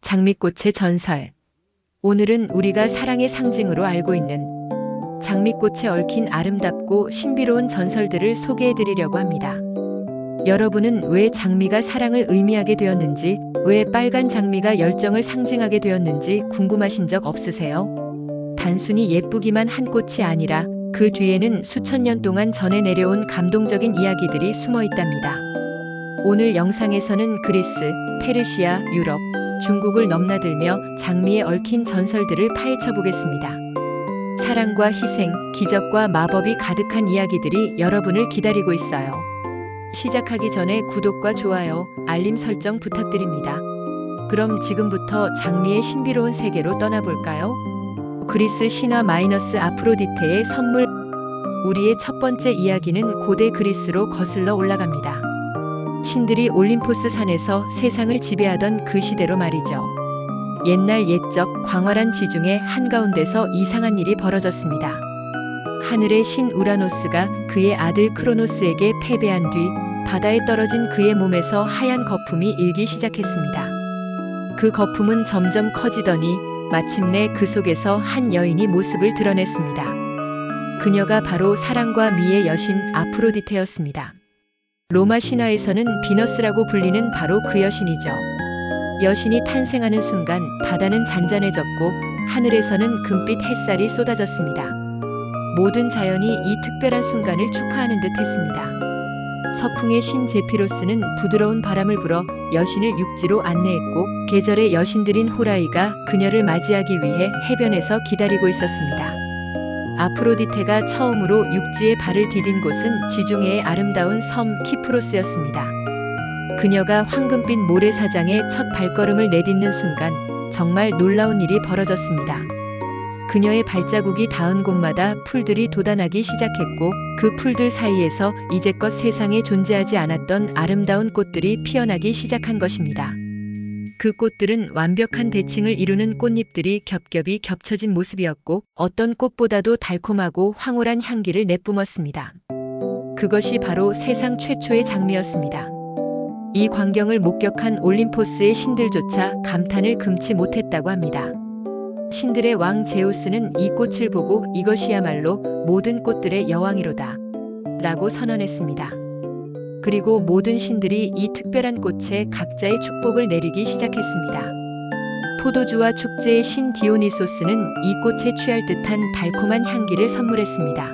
장미꽃의 전설. 오늘은 우리가 사랑의 상징으로 알고 있는 장미꽃에 얽힌 아름답고 신비로운 전설들을 소개해 드리려고 합니다. 여러분은 왜 장미가 사랑을 의미하게 되었는지, 왜 빨간 장미가 열정을 상징하게 되었는지 궁금하신 적 없으세요? 단순히 예쁘기만 한 꽃이 아니라 그 뒤에는 수천 년 동안 전해 내려온 감동적인 이야기들이 숨어 있답니다. 오늘 영상에서는 그리스, 페르시아, 유럽, 중국을 넘나들며 장미에 얽힌 전설들을 파헤쳐 보겠습니다. 사랑과 희생, 기적과 마법이 가득한 이야기들이 여러분을 기다리고 있어요. 시작하기 전에 구독과 좋아요, 알림 설정 부탁드립니다. 그럼 지금부터 장미의 신비로운 세계로 떠나볼까요? 그리스 신화 마이너스 아프로디테의 선물. 우리의 첫 번째 이야기는 고대 그리스로 거슬러 올라갑니다. 신들이 올림포스 산에서 세상을 지배하던 그 시대로 말이죠. 옛날 옛적 광활한 지중해 한가운데서 이상한 일이 벌어졌습니다. 하늘의 신 우라노스가 그의 아들 크로노스에게 패배한 뒤 바다에 떨어진 그의 몸에서 하얀 거품이 일기 시작했습니다. 그 거품은 점점 커지더니 마침내 그 속에서 한 여인이 모습을 드러냈습니다. 그녀가 바로 사랑과 미의 여신 아프로디테였습니다. 로마 신화에서는 비너스라고 불리는 바로 그 여신이죠. 여신이 탄생하는 순간 바다는 잔잔해졌고 하늘에서는 금빛 햇살이 쏟아졌습니다. 모든 자연이 이 특별한 순간을 축하하는 듯 했습니다. 서풍의 신 제피로스는 부드러운 바람을 불어 여신을 육지로 안내했고 계절의 여신들인 호라이가 그녀를 맞이하기 위해 해변에서 기다리고 있었습니다. 아프로디테가 처음으로 육지에 발을 디딘 곳은 지중해의 아름다운 섬 키프로스였습니다. 그녀가 황금빛 모래사장에 첫 발걸음을 내딛는 순간 정말 놀라운 일이 벌어졌습니다. 그녀의 발자국이 닿은 곳마다 풀들이 돋아나기 시작했고 그 풀들 사이에서 이제껏 세상에 존재하지 않았던 아름다운 꽃들이 피어나기 시작한 것입니다. 그 꽃들은 완벽한 대칭을 이루는 꽃잎들이 겹겹이 겹쳐진 모습이었고 어떤 꽃보다도 달콤하고 황홀한 향기를 내뿜었습니다. 그것이 바로 세상 최초의 장미였습니다. 이 광경을 목격한 올림포스의 신들조차 감탄을 금치 못했다고 합니다. 신들의 왕 제우스는 이 꽃을 보고 이것이야말로 모든 꽃들의 여왕이로다 라고 선언했습니다. 그리고 모든 신들이 이 특별한 꽃에 각자의 축복을 내리기 시작했습니다. 포도주와 축제의 신 디오니소스는 이 꽃에 취할 듯한 달콤한 향기를 선물했습니다.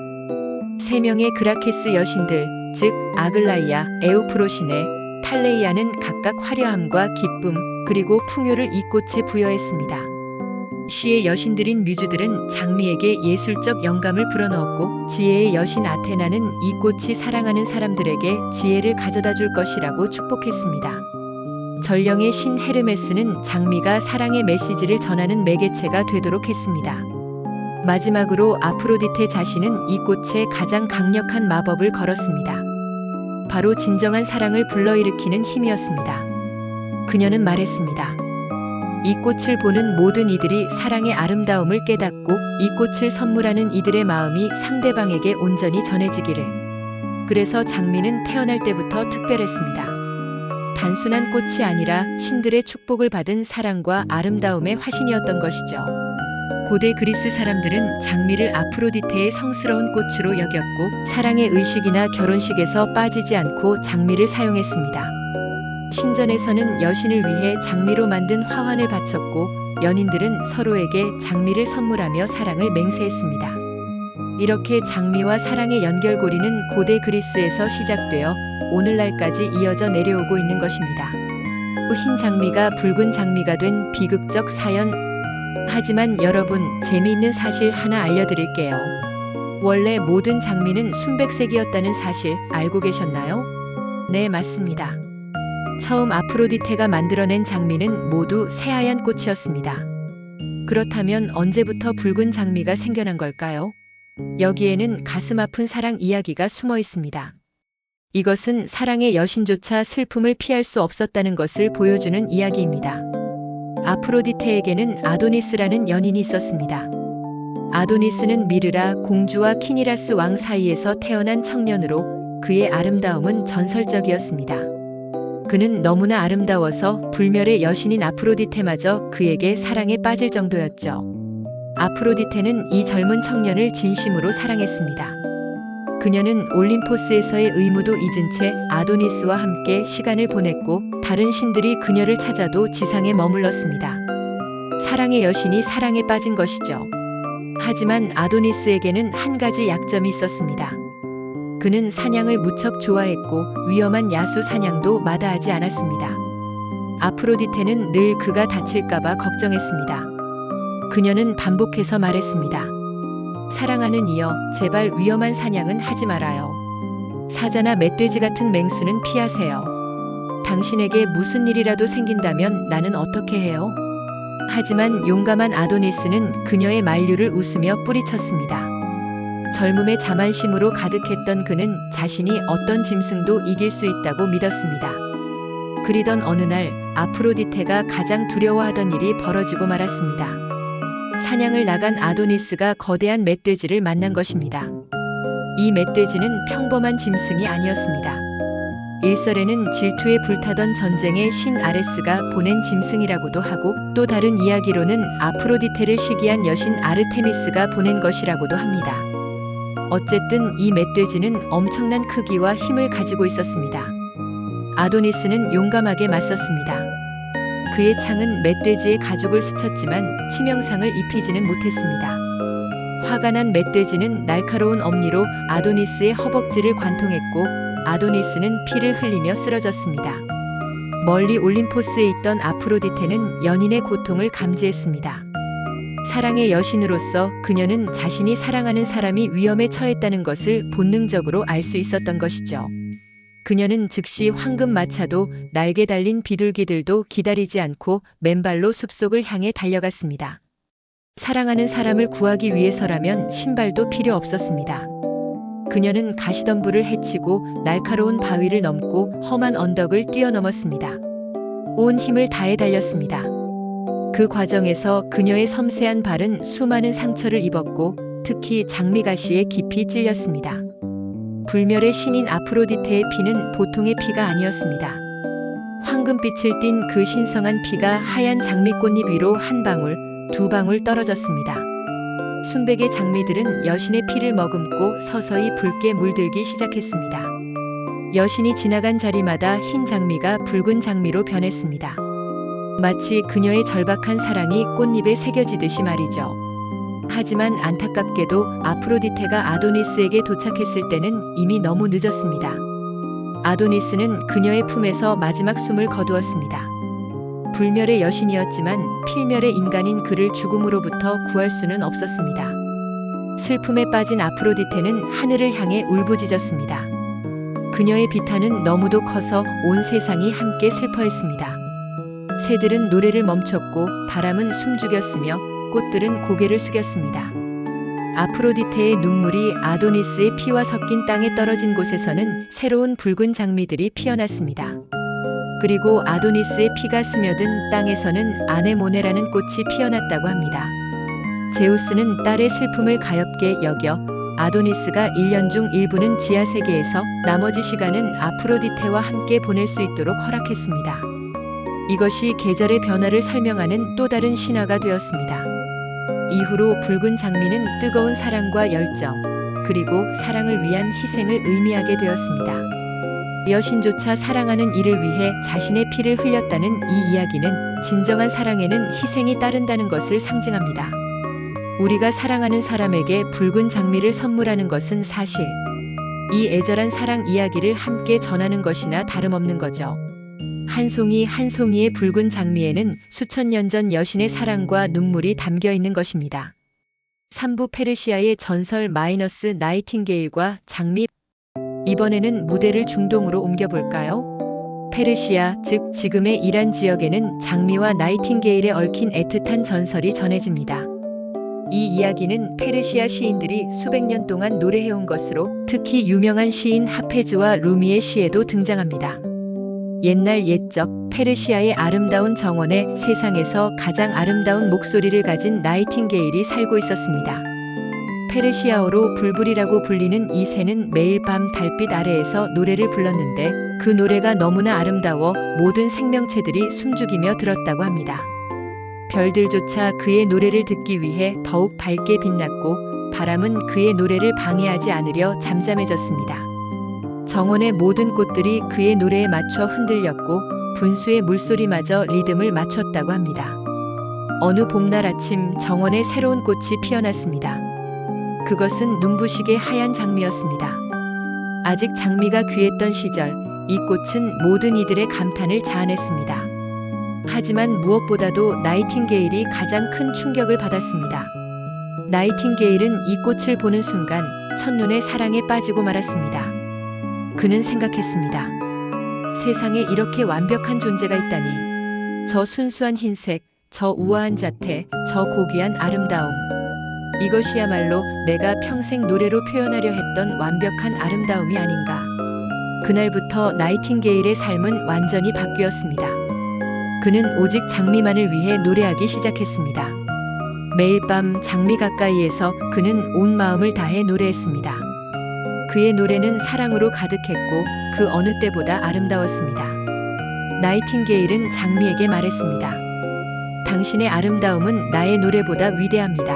세 명의 그라케스 여신들, 즉 아글라이아, 에우프로시네, 탈레이아는 각각 화려함과 기쁨, 그리고 풍요를 이 꽃에 부여했습니다. 시의 여신들인 뮤즈들은 장미에게 예술적 영감을 불어넣었고 지혜의 여신 아테나는 이 꽃이 사랑하는 사람들에게 지혜를 가져다 줄 것이라고 축복했습니다. 전령의 신 헤르메스는 장미가 사랑의 메시지를 전하는 매개체가 되도록 했습니다. 마지막으로 아프로디테 자신은 이 꽃에 가장 강력한 마법을 걸었습니다. 바로 진정한 사랑을 불러일으키는 힘이었습니다. 그녀는 말했습니다. 이 꽃을 보는 모든 이들이 사랑의 아름다움을 깨닫고 이 꽃을 선물하는 이들의 마음이 상대방에게 온전히 전해지기를. 그래서 장미는 태어날 때부터 특별했습니다. 단순한 꽃이 아니라 신들의 축복을 받은 사랑과 아름다움의 화신이었던 것이죠. 고대 그리스 사람들은 장미를 아프로디테의 성스러운 꽃으로 여겼고 사랑의 의식이나 결혼식에서 빠지지 않고 장미를 사용했습니다. 신전에서는 여신을 위해 장미로 만든 화환을 바쳤고 연인들은 서로에게 장미를 선물하며 사랑을 맹세했습니다. 이렇게 장미와 사랑의 연결고리는 고대 그리스에서 시작되어 오늘날까지 이어져 내려오고 있는 것입니다. 흰 장미가 붉은 장미가 된 비극적 사연. 하지만 여러분, 재미있는 사실 하나 알려드릴게요. 원래 모든 장미는 순백색이었다는 사실 알고 계셨나요? 네, 맞습니다. 처음 아프로디테가 만들어낸 장미는 모두 새하얀 꽃이었습니다. 그렇다면 언제부터 붉은 장미가 생겨난 걸까요? 여기에는 가슴 아픈 사랑 이야기가 숨어 있습니다. 이것은 사랑의 여신조차 슬픔을 피할 수 없었다는 것을 보여주는 이야기입니다. 아프로디테에게는 아도니스라는 연인이 있었습니다. 아도니스는 미르라 공주와 키니라스 왕 사이에서 태어난 청년으로 그의 아름다움은 전설적이었습니다. 그는 너무나 아름다워서 불멸의 여신인 아프로디테마저 그에게 사랑에 빠질 정도였죠. 아프로디테는 이 젊은 청년을 진심으로 사랑했습니다. 그녀는 올림포스에서의 의무도 잊은 채 아도니스와 함께 시간을 보냈고 다른 신들이 그녀를 찾아도 지상에 머물렀습니다. 사랑의 여신이 사랑에 빠진 것이죠. 하지만 아도니스에게는 한 가지 약점이 있었습니다. 그는 사냥을 무척 좋아했고 위험한 야수 사냥도 마다하지 않았습니다. 아프로디테는 늘 그가 다칠까봐 걱정했습니다. 그녀는 반복해서 말했습니다. 사랑하는 이여, 제발 위험한 사냥은 하지 말아요. 사자나 멧돼지 같은 맹수는 피하세요. 당신에게 무슨 일이라도 생긴다면 나는 어떻게 해요? 하지만 용감한 아도니스는 그녀의 만류를 웃으며 뿌리쳤습니다. 젊음의 자만심으로 가득했던 그는 자신이 어떤 짐승도 이길 수 있다고 믿었습니다. 그리던 어느 날 아프로디테가 가장 두려워하던 일이 벌어지고 말았습니다. 사냥을 나간 아도니스가 거대한 멧돼지를 만난 것입니다. 이 멧돼지는 평범한 짐승이 아니었습니다. 일설에는 질투에 불타던 전쟁의 신 아레스가 보낸 짐승이라고도 하고 또 다른 이야기로는 아프로디테를 시기한 여신 아르테미스가 보낸 것이라고도 합니다. 어쨌든 이 멧돼지는 엄청난 크기와 힘을 가지고 있었습니다. 아도니스는 용감하게 맞섰습니다. 그의 창은 멧돼지의 가죽을 스쳤지만 치명상을 입히지는 못했습니다. 화가 난 멧돼지는 날카로운 엄니로 아도니스의 허벅지를 관통했고 아도니스는 피를 흘리며 쓰러졌습니다. 멀리 올림포스에 있던 아프로디테는 연인의 고통을 감지했습니다. 사랑의 여신으로서 그녀는 자신이 사랑하는 사람이 위험에 처했다는 것을 본능적으로 알 수 있었던 것이죠. 그녀는 즉시 황금 마차도 날개 달린 비둘기들도 기다리지 않고 맨발로 숲속을 향해 달려갔습니다. 사랑하는 사람을 구하기 위해서라면 신발도 필요 없었습니다. 그녀는 가시덤불을 헤치고 날카로운 바위를 넘고 험한 언덕을 뛰어넘었습니다. 온 힘을 다해 달렸습니다. 그 과정에서 그녀의 섬세한 발은 수많은 상처를 입었고 특히 장미가시에 깊이 찔렸습니다. 불멸의 신인 아프로디테의 피는 보통의 피가 아니었습니다. 황금빛을 띤 그 신성한 피가 하얀 장미꽃잎 위로 한 방울, 두 방울 떨어졌습니다. 순백의 장미들은 여신의 피를 머금고 서서히 붉게 물들기 시작했습니다. 여신이 지나간 자리마다 흰 장미가 붉은 장미로 변했습니다. 마치 그녀의 절박한 사랑이 꽃잎에 새겨지듯이 말이죠. 하지만 안타깝게도 아프로디테가 아도니스에게 도착했을 때는 이미 너무 늦었습니다. 아도니스는 그녀의 품에서 마지막 숨을 거두었습니다. 불멸의 여신이었지만 필멸의 인간인 그를 죽음으로부터 구할 수는 없었습니다. 슬픔에 빠진 아프로디테는 하늘을 향해 울부짖었습니다. 그녀의 비탄은 너무도 커서 온 세상이 함께 슬퍼했습니다. 새들은 노래를 멈췄고 바람은 숨죽였으며 꽃들은 고개를 숙였습니다. 아프로디테의 눈물이 아도니스의 피와 섞인 땅에 떨어진 곳에서는 새로운 붉은 장미들이 피어났습니다. 그리고 아도니스의 피가 스며든 땅에서는 아네모네라는 꽃이 피어났다고 합니다. 제우스는 딸의 슬픔을 가엾게 여겨 아도니스가 1년 중 일부는 지하세계에서 나머지 시간은 아프로디테와 함께 보낼 수 있도록 허락했습니다. 이것이 계절의 변화를 설명하는 또 다른 신화가 되었습니다. 이후로 붉은 장미는 뜨거운 사랑과 열정, 그리고 사랑을 위한 희생을 의미하게 되었습니다. 여신조차 사랑하는 이를 위해 자신의 피를 흘렸다는 이 이야기는 진정한 사랑에는 희생이 따른다는 것을 상징합니다. 우리가 사랑하는 사람에게 붉은 장미를 선물하는 것은 사실 이 애절한 사랑 이야기를 함께 전하는 것이나 다름없는 거죠. 한 송이 한 송이의 붉은 장미에는 수천 년 전 여신의 사랑과 눈물이 담겨 있는 것입니다. 3부 페르시아의 전설 마이너스 나이팅게일과 장미. 이번에는 무대를 중동으로 옮겨볼까요? 페르시아, 즉 지금의 이란 지역에는 장미와 나이팅게일에 얽힌 애틋한 전설이 전해집니다. 이 이야기는 페르시아 시인들이 수백 년 동안 노래해온 것으로 특히 유명한 시인 하페즈와 루미의 시에도 등장합니다. 옛날 옛적 페르시아의 아름다운 정원에 세상에서 가장 아름다운 목소리를 가진 나이팅게일이 살고 있었습니다. 페르시아어로 불불이라고 불리는 이 새는 매일 밤 달빛 아래에서 노래를 불렀는데 그 노래가 너무나 아름다워 모든 생명체들이 숨죽이며 들었다고 합니다. 별들조차 그의 노래를 듣기 위해 더욱 밝게 빛났고 바람은 그의 노래를 방해하지 않으려 잠잠해졌습니다. 정원의 모든 꽃들이 그의 노래에 맞춰 흔들렸고 분수의 물소리마저 리듬을 맞췄다고 합니다. 어느 봄날 아침 정원에 새로운 꽃이 피어났습니다. 그것은 눈부시게 하얀 장미였습니다. 아직 장미가 귀했던 시절 이 꽃은 모든 이들의 감탄을 자아냈습니다. 하지만 무엇보다도 나이팅게일이 가장 큰 충격을 받았습니다. 나이팅게일은 이 꽃을 보는 순간 첫눈에 사랑에 빠지고 말았습니다. 그는 생각했습니다. 세상에 이렇게 완벽한 존재가 있다니. 저 순수한 흰색, 저 우아한 자태, 저 고귀한 아름다움. 이것이야말로 내가 평생 노래로 표현하려 했던 완벽한 아름다움이 아닌가. 그날부터 나이팅게일의 삶은 완전히 바뀌었습니다. 그는 오직 장미만을 위해 노래하기 시작했습니다. 매일 밤 장미 가까이에서 그는 온 마음을 다해 노래했습니다. 그의 노래는 사랑으로 가득했고 그 어느 때보다 아름다웠습니다. 나이팅게일은 장미에게 말했습니다. 당신의 아름다움은 나의 노래보다 위대합니다.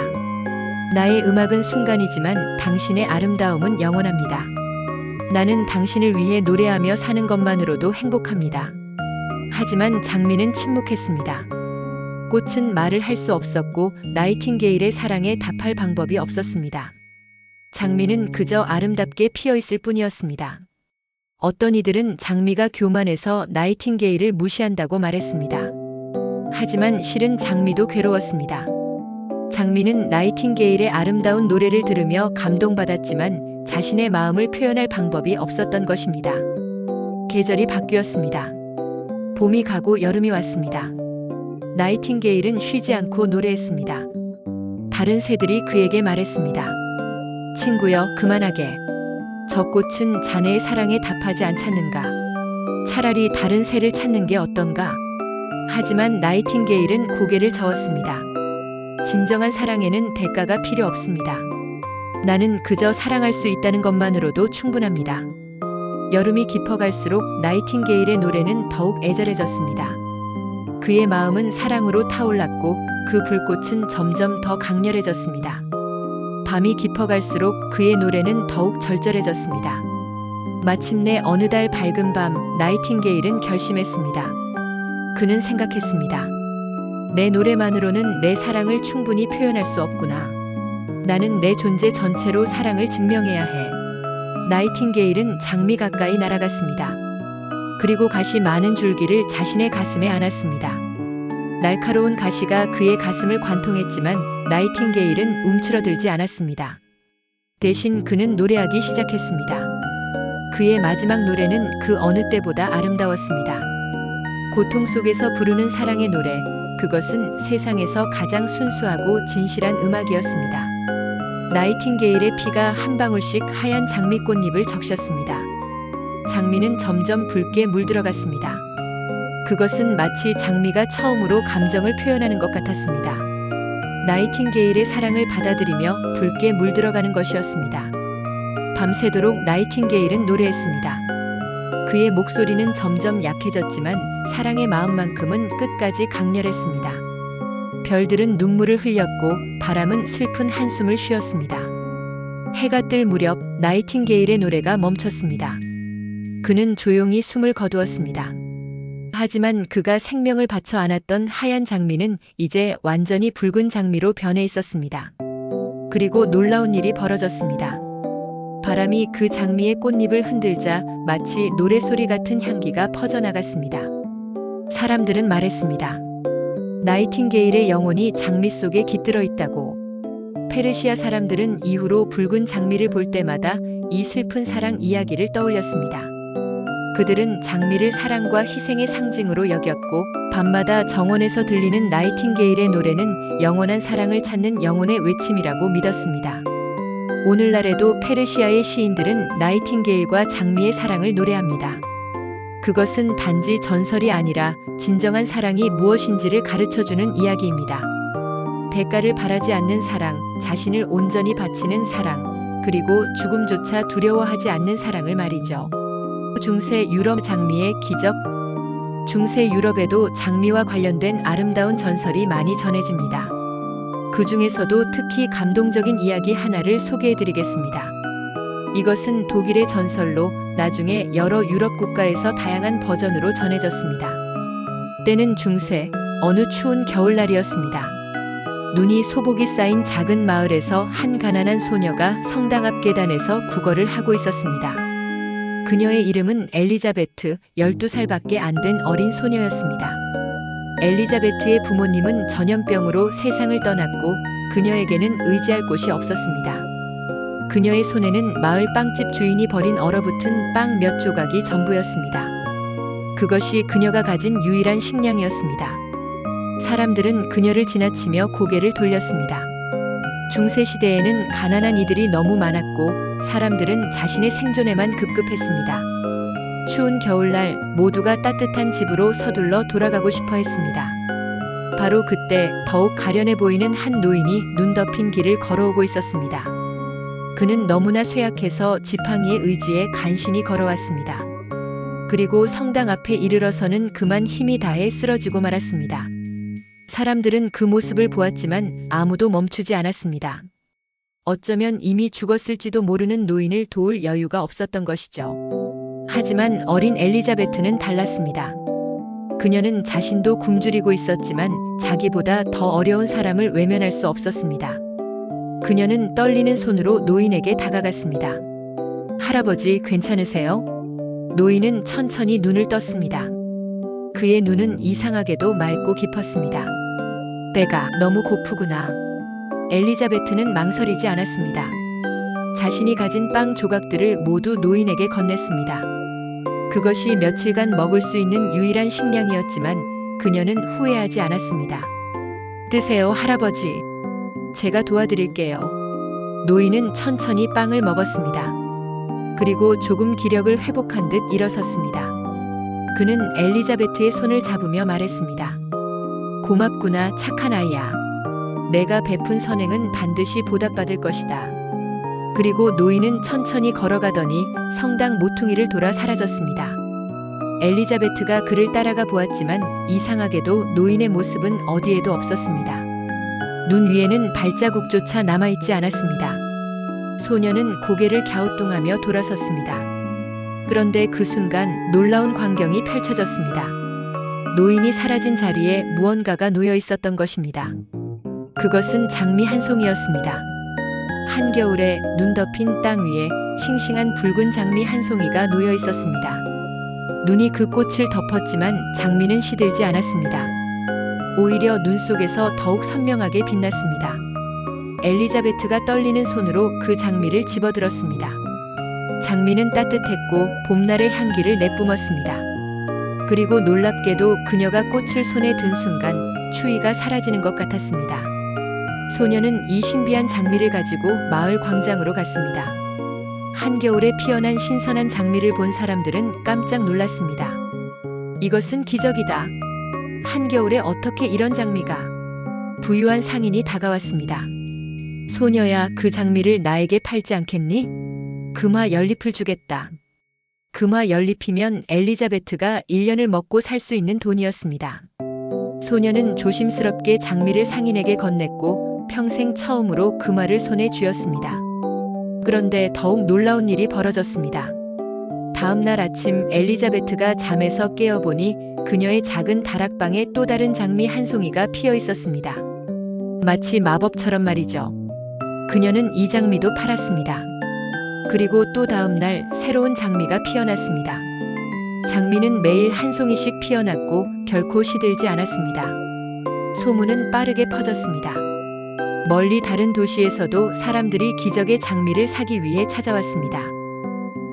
나의 음악은 순간이지만 당신의 아름다움은 영원합니다. 나는 당신을 위해 노래하며 사는 것만으로도 행복합니다. 하지만 장미는 침묵했습니다. 꽃은 말을 할 수 없었고 나이팅게일의 사랑에 답할 방법이 없었습니다. 장미는 그저 아름답게 피어 있을 뿐이었습니다. 어떤 이들은 장미가 교만해서 나이팅게일을 무시한다고 말했습니다. 하지만 실은 장미도 괴로웠습니다. 장미는 나이팅게일의 아름다운 노래를 들으며 감동받았지만 자신의 마음을 표현할 방법이 없었던 것입니다. 계절이 바뀌었습니다. 봄이 가고 여름이 왔습니다. 나이팅게일은 쉬지 않고 노래했습니다. 다른 새들이 그에게 말했습니다. 친구여, 그만하게. 저 꽃은 자네의 사랑에 답하지 않잖는가. 차라리 다른 새를 찾는 게 어떤가. 하지만 나이팅게일은 고개를 저었습니다. 진정한 사랑에는 대가가 필요 없습니다. 나는 그저 사랑할 수 있다는 것만으로도 충분합니다. 여름이 깊어갈수록 나이팅게일의 노래는 더욱 애절해졌습니다. 그의 마음은 사랑으로 타올랐고 그 불꽃은 점점 더 강렬해졌습니다. 밤이 깊어갈수록 그의 노래는 더욱 절절해졌습니다. 마침내 어느 달 밝은 밤 나이팅게일은 결심했습니다. 그는 생각했습니다. 내 노래만으로는 내 사랑을 충분히 표현할 수 없구나. 나는 내 존재 전체로 사랑을 증명해야 해. 나이팅게일은 장미 가까이 날아갔습니다. 그리고 가시 많은 줄기를 자신의 가슴에 안았습니다. 날카로운 가시가 그의 가슴을 관통했지만 나이팅게일은 움츠러들지 않았습니다. 대신 그는 노래하기 시작했습니다. 그의 마지막 노래는 그 어느 때보다 아름다웠습니다. 고통 속에서 부르는 사랑의 노래, 그것은 세상에서 가장 순수하고 진실한 음악이었습니다. 나이팅게일의 피가 한 방울씩 하얀 장미꽃잎을 적셨습니다. 장미는 점점 붉게 물들어갔습니다. 그것은 마치 장미가 처음으로 감정을 표현하는 것 같았습니다. 나이팅게일의 사랑을 받아들이며 붉게 물들어가는 것이었습니다. 밤새도록 나이팅게일은 노래했습니다. 그의 목소리는 점점 약해졌지만 사랑의 마음만큼은 끝까지 강렬했습니다. 별들은 눈물을 흘렸고 바람은 슬픈 한숨을 쉬었습니다. 해가 뜰 무렵 나이팅게일의 노래가 멈췄습니다. 그는 조용히 숨을 거두었습니다. 하지만 그가 생명을 바쳐 안았던 하얀 장미는 이제 완전히 붉은 장미로 변해 있었습니다. 그리고 놀라운 일이 벌어졌습니다. 바람이 그 장미의 꽃잎을 흔들자 마치 노래소리 같은 향기가 퍼져나갔습니다. 사람들은 말했습니다. 나이팅게일의 영혼이 장미 속에 깃들어 있다고. 페르시아 사람들은 이후로 붉은 장미를 볼 때마다 이 슬픈 사랑 이야기를 떠올렸습니다. 그들은 장미를 사랑과 희생의 상징으로 여겼고 밤마다 정원에서 들리는 나이팅게일의 노래는 영원한 사랑을 찾는 영혼의 외침이라고 믿었습니다. 오늘날에도 페르시아의 시인들은 나이팅게일과 장미의 사랑을 노래합니다. 그것은 단지 전설이 아니라 진정한 사랑이 무엇인지를 가르쳐주는 이야기입니다. 대가를 바라지 않는 사랑, 자신을 온전히 바치는 사랑, 그리고 죽음조차 두려워하지 않는 사랑을 말이죠. 중세 유럽 장미의 기적. 중세 유럽에도 장미와 관련된 아름다운 전설이 많이 전해집니다. 그 중에서도 특히 감동적인 이야기 하나를 소개해드리겠습니다. 이것은 독일의 전설로 나중에 여러 유럽 국가에서 다양한 버전으로 전해졌습니다. 때는 중세, 어느 추운 겨울날이었습니다. 눈이 소복이 쌓인 작은 마을에서 한 가난한 소녀가 성당 앞 계단에서 구걸을 하고 있었습니다. 그녀의 이름은 엘리자베트, 12살밖에 안 된 어린 소녀였습니다. 엘리자베트의 부모님은 전염병으로 세상을 떠났고 그녀에게는 의지할 곳이 없었습니다. 그녀의 손에는 마을 빵집 주인이 버린 얼어붙은 빵 몇 조각이 전부였습니다. 그것이 그녀가 가진 유일한 식량이었습니다. 사람들은 그녀를 지나치며 고개를 돌렸습니다. 중세시대에는 가난한 이들이 너무 많았고 사람들은 자신의 생존에만 급급했습니다. 추운 겨울날 모두가 따뜻한 집으로 서둘러 돌아가고 싶어 했습니다. 바로 그때 더욱 가련해 보이는 한 노인이 눈 덮인 길을 걸어오고 있었습니다. 그는 너무나 쇠약해서 지팡이의 의지에 간신히 걸어왔습니다. 그리고 성당 앞에 이르러서는 그만 힘이 다해 쓰러지고 말았습니다. 사람들은 그 모습을 보았지만 아무도 멈추지 않았습니다. 어쩌면 이미 죽었을지도 모르는 노인을 도울 여유가 없었던 것이죠. 하지만 어린 엘리자베트는 달랐습니다. 그녀는 자신도 굶주리고 있었지만 자기보다 더 어려운 사람을 외면할 수 없었습니다. 그녀는 떨리는 손으로 노인에게 다가갔습니다. 할아버지, 괜찮으세요? 노인은 천천히 눈을 떴습니다. 그의 눈은 이상하게도 맑고 깊었습니다. 배가 너무 고프구나. 엘리자베트는 망설이지 않았습니다. 자신이 가진 빵 조각들을 모두 노인에게 건넸습니다. 그것이 며칠간 먹을 수 있는 유일한 식량이었지만 그녀는 후회하지 않았습니다. 드세요, 할아버지. 제가 도와드릴게요. 노인은 천천히 빵을 먹었습니다. 그리고 조금 기력을 회복한 듯 일어섰습니다. 그는 엘리자베트의 손을 잡으며 말했습니다. 고맙구나, 착한 아이야. 내가 베푼 선행은 반드시 보답받을 것이다. 그리고 노인은 천천히 걸어가더니 성당 모퉁이를 돌아 사라졌습니다. 엘리자베트가 그를 따라가 보았지만 이상하게도 노인의 모습은 어디에도 없었습니다. 눈 위에는 발자국조차 남아있지 않았습니다. 소녀는 고개를 갸우뚱하며 돌아섰습니다. 그런데 그 순간 놀라운 광경이 펼쳐졌습니다. 노인이 사라진 자리에 무언가가 놓여 있었던 것입니다. 그것은 장미 한 송이였습니다. 한겨울에 눈 덮인 땅 위에 싱싱한 붉은 장미 한 송이가 놓여 있었습니다. 눈이 그 꽃을 덮었지만 장미는 시들지 않았습니다. 오히려 눈 속에서 더욱 선명하게 빛났습니다. 엘리자베트가 떨리는 손으로 그 장미를 집어들었습니다. 장미는 따뜻했고 봄날의 향기를 내뿜었습니다. 그리고 놀랍게도 그녀가 꽃을 손에 든 순간 추위가 사라지는 것 같았습니다. 소녀는 이 신비한 장미를 가지고 마을 광장으로 갔습니다. 한겨울에 피어난 신선한 장미를 본 사람들은 깜짝 놀랐습니다. 이것은 기적이다. 한겨울에 어떻게 이런 장미가? 부유한 상인이 다가왔습니다. 소녀야, 그 장미를 나에게 팔지 않겠니? 금화 연잎을 주겠다. 금화 연잎이면 엘리자베트가 1년을 먹고 살 수 있는 돈이었습니다. 소녀는 조심스럽게 장미를 상인에게 건넸고 평생 처음으로 금화를 손에 쥐었습니다. 그런데 더욱 놀라운 일이 벌어졌습니다. 다음 날 아침 엘리자베트가 잠에서 깨어보니 그녀의 작은 다락방에 또 다른 장미 한 송이가 피어 있었습니다. 마치 마법처럼 말이죠. 그녀는 이 장미도 팔았습니다. 그리고 또 다음 날 새로운 장미가 피어났습니다. 장미는 매일 한 송이씩 피어났고 결코 시들지 않았습니다. 소문은 빠르게 퍼졌습니다. 멀리 다른 도시에서도 사람들이 기적의 장미를 사기 위해 찾아왔습니다.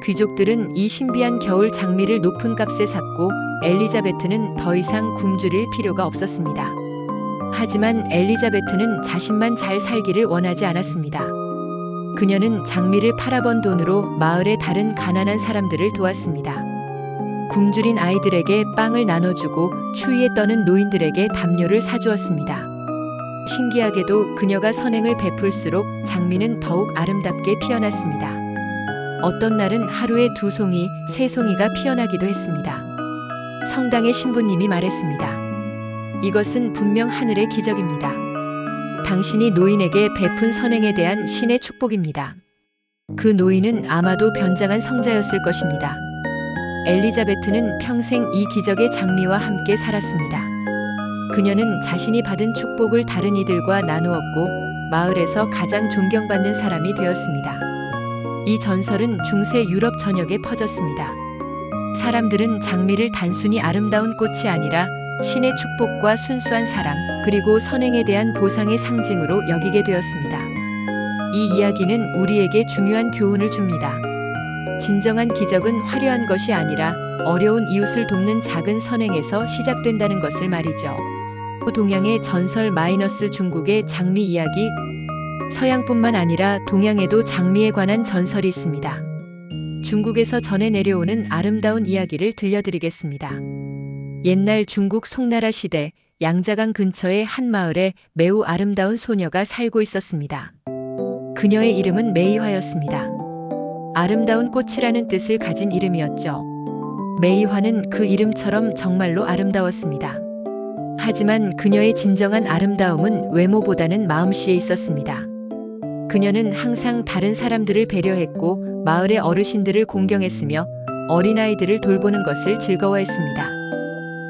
귀족들은 이 신비한 겨울 장미를 높은 값에 샀고 엘리자베트는 더 이상 굶주릴 필요가 없었습니다. 하지만 엘리자베트는 자신만 잘 살기를 원하지 않았습니다. 그녀는 장미를 팔아번 돈으로 마을의 다른 가난한 사람들을 도왔습니다. 굶주린 아이들에게 빵을 나눠주고 추위에 떠는 노인들에게 담요를 사주었습니다. 신기하게도 그녀가 선행을 베풀수록 장미는 더욱 아름답게 피어났습니다. 어떤 날은 하루에 2송이, 3송이가 피어나기도 했습니다. 성당의 신부님이 말했습니다. 이것은 분명 하늘의 기적입니다. 당신이 노인에게 베푼 선행에 대한 신의 축복입니다. 그 노인은 아마도 변장한 성자였을 것입니다. 엘리자베트는 평생 이 기적의 장미와 함께 살았습니다. 그녀는 자신이 받은 축복을 다른 이들과 나누었고 마을에서 가장 존경받는 사람이 되었습니다. 이 전설은 중세 유럽 전역에 퍼졌습니다. 사람들은 장미를 단순히 아름다운 꽃이 아니라 신의 축복과 순수한 사랑, 그리고 선행에 대한 보상의 상징으로 여기게 되었습니다. 이 이야기는 우리에게 중요한 교훈을 줍니다. 진정한 기적은 화려한 것이 아니라 어려운 이웃을 돕는 작은 선행에서 시작된다는 것을 말이죠. 동양의 전설 마이너스 중국의 장미 이야기. 서양뿐만 아니라 동양에도 장미에 관한 전설이 있습니다. 중국에서 전해 내려오는 아름다운 이야기를 들려드리겠습니다. 옛날 중국 송나라 시대 양자강 근처의 한 마을에 매우 아름다운 소녀가 살고 있었습니다. 그녀의 이름은 메이화였습니다. 아름다운 꽃이라는 뜻을 가진 이름이었죠. 메이화는 그 이름처럼 정말로 아름다웠습니다. 하지만 그녀의 진정한 아름다움은 외모보다는 마음씨에 있었습니다. 그녀는 항상 다른 사람들을 배려했고 마을의 어르신들을 공경했으며 어린아이들을 돌보는 것을 즐거워했습니다.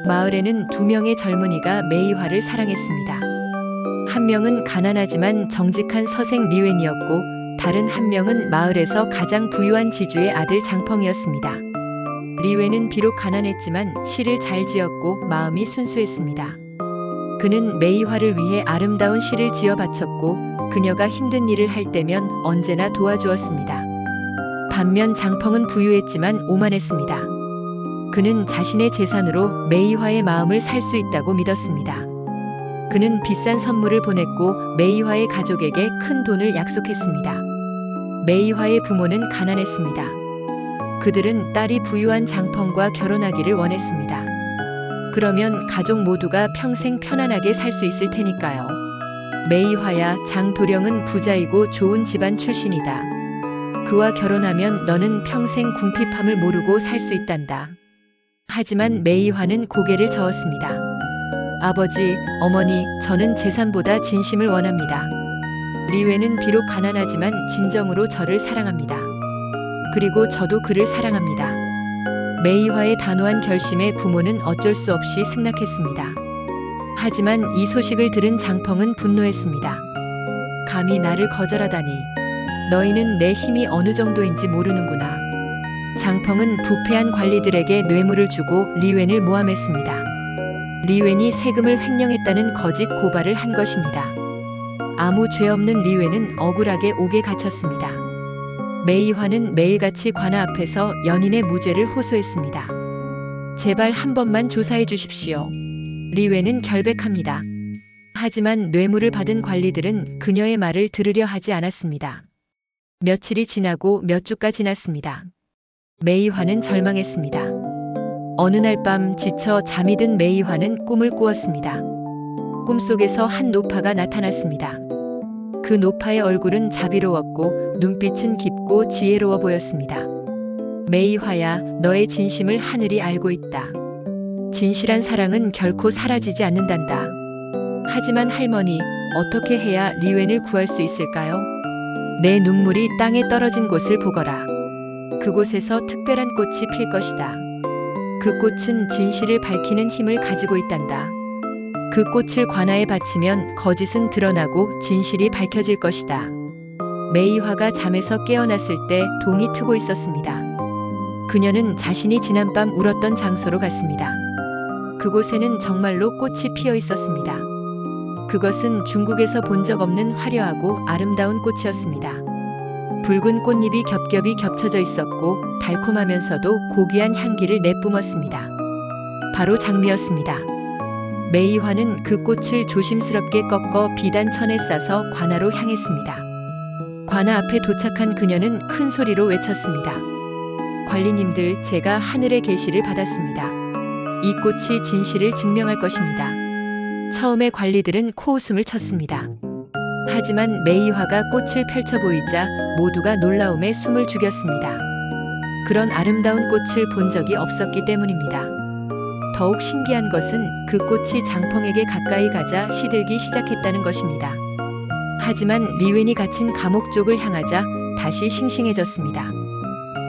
마을에는 2명의 젊은이가 메이화를 사랑했습니다. 한 명은 가난하지만 정직한 서생 리웬이었고 다른 한 명은 마을에서 가장 부유한 지주의 아들 장펑이었습니다. 리웬은 비록 가난했지만 시를 잘 지었고 마음이 순수했습니다. 그는 메이화를 위해 아름다운 시를 지어 바쳤고 그녀가 힘든 일을 할 때면 언제나 도와주었습니다. 반면 장펑은 부유했지만 오만했습니다. 그는 자신의 재산으로 메이화의 마음을 살 수 있다고 믿었습니다. 그는 비싼 선물을 보냈고 메이화의 가족에게 큰 돈을 약속했습니다. 메이화의 부모는 가난했습니다. 그들은 딸이 부유한 장펑과 결혼하기를 원했습니다. 그러면 가족 모두가 평생 편안하게 살 수 있을 테니까요. 메이화야, 장도령은 부자이고 좋은 집안 출신이다. 그와 결혼하면 너는 평생 궁핍함을 모르고 살 수 있단다. 하지만 메이화는 고개를 저었습니다. 아버지, 어머니, 저는 재산보다 진심을 원합니다. 리웬은 비록 가난하지만 진정으로 저를 사랑합니다. 그리고 저도 그를 사랑합니다. 메이화의 단호한 결심에 부모는 어쩔 수 없이 승낙했습니다. 하지만 이 소식을 들은 장펑은 분노했습니다. 감히 나를 거절하다니. 너희는 내 힘이 어느 정도인지 모르는구나. 장펑은 부패한 관리들에게 뇌물을 주고 리웬을 모함했습니다. 리웬이 세금을 횡령했다는 거짓 고발을 한 것입니다. 아무 죄 없는 리웬은 억울하게 옥에 갇혔습니다. 메이화는 매일같이 관아 앞에서 연인의 무죄를 호소했습니다. 제발 한 번만 조사해 주십시오. 리웬은 결백합니다. 하지만 뇌물을 받은 관리들은 그녀의 말을 들으려 하지 않았습니다. 며칠이 지나고 몇 주가 지났습니다. 메이화는 절망했습니다. 어느 날 밤 지쳐 잠이 든 메이화는 꿈을 꾸었습니다. 꿈속에서 한 노파가 나타났습니다. 그 노파의 얼굴은 자비로웠고 눈빛은 깊고 지혜로워 보였습니다. 메이화야, 너의 진심을 하늘이 알고 있다. 진실한 사랑은 결코 사라지지 않는단다. 하지만 할머니, 어떻게 해야 리웬을 구할 수 있을까요? 내 눈물이 땅에 떨어진 곳을 보거라. 그곳에서 특별한 꽃이 필 것이다. 그 꽃은 진실을 밝히는 힘을 가지고 있단다. 그 꽃을 관아에 바치면 거짓은 드러나고 진실이 밝혀질 것이다. 메이화가 잠에서 깨어났을 때 동이 트고 있었습니다. 그녀는 자신이 지난밤 울었던 장소로 갔습니다. 그곳에는 정말로 꽃이 피어 있었습니다. 그것은 중국에서 본 적 없는 화려하고 아름다운 꽃이었습니다. 붉은 꽃잎이 겹겹이 겹쳐져 있었고 달콤하면서도 고귀한 향기를 내뿜었습니다. 바로 장미였습니다. 메이화는 그 꽃을 조심스럽게 꺾어 비단천에 싸서 관아로 향했습니다. 관아 앞에 도착한 그녀는 큰 소리로 외쳤습니다. 관리님들, 제가 하늘의 계시를 받았습니다. 이 꽃이 진실을 증명할 것입니다. 처음에 관리들은 코웃음을 쳤습니다. 하지만 메이화가 꽃을 펼쳐 보이자 모두가 놀라움에 숨을 죽였습니다. 그런 아름다운 꽃을 본 적이 없었기 때문입니다. 더욱 신기한 것은 그 꽃이 장펑에게 가까이 가자 시들기 시작했다는 것입니다. 하지만 리웬이 갇힌 감옥 쪽을 향하자 다시 싱싱해졌습니다.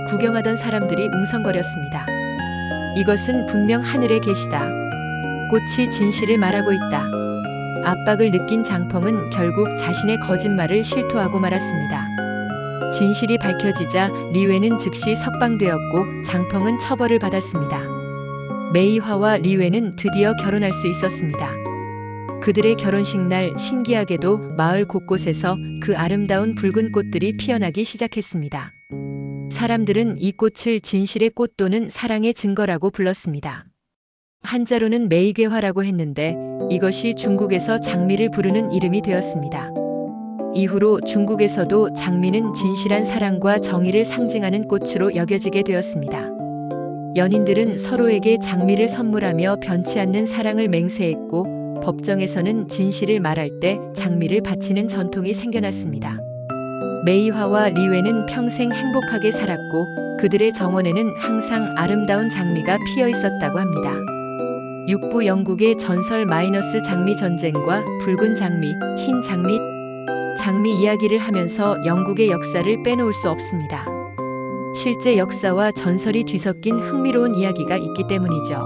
구경하던 사람들이 웅성거렸습니다. 이것은 분명 하늘의 계시다. 꽃이 진실을 말하고 있다. 압박을 느낀 장펑은 결국 자신의 거짓말을 실토하고 말았습니다. 진실이 밝혀지자 리웬은 즉시 석방되었고 장펑은 처벌을 받았습니다. 메이화와 리웬은 드디어 결혼할 수 있었습니다. 그들의 결혼식 날 신기하게도 마을 곳곳에서 그 아름다운 붉은 꽃들이 피어나기 시작했습니다. 사람들은 이 꽃을 진실의 꽃 또는 사랑의 증거라고 불렀습니다. 한자로는 메이괴화라고 했는데 이것이 중국에서 장미를 부르는 이름이 되었습니다. 이후로 중국에서도 장미는 진실한 사랑과 정의를 상징하는 꽃으로 여겨지게 되었습니다. 연인들은 서로에게 장미를 선물하며 변치 않는 사랑을 맹세했고 법정에서는 진실을 말할 때 장미를 바치는 전통이 생겨났습니다. 메이화와 리웬은 평생 행복하게 살았고 그들의 정원에는 항상 아름다운 장미가 피어 있었다고 합니다. 6부 영국의 전설 마이너스 장미 전쟁과 붉은 장미, 흰 장미, 장미 이야기를 하면서 영국의 역사를 빼놓을 수 없습니다. 실제 역사와 전설이 뒤섞인 흥미로운 이야기가 있기 때문이죠.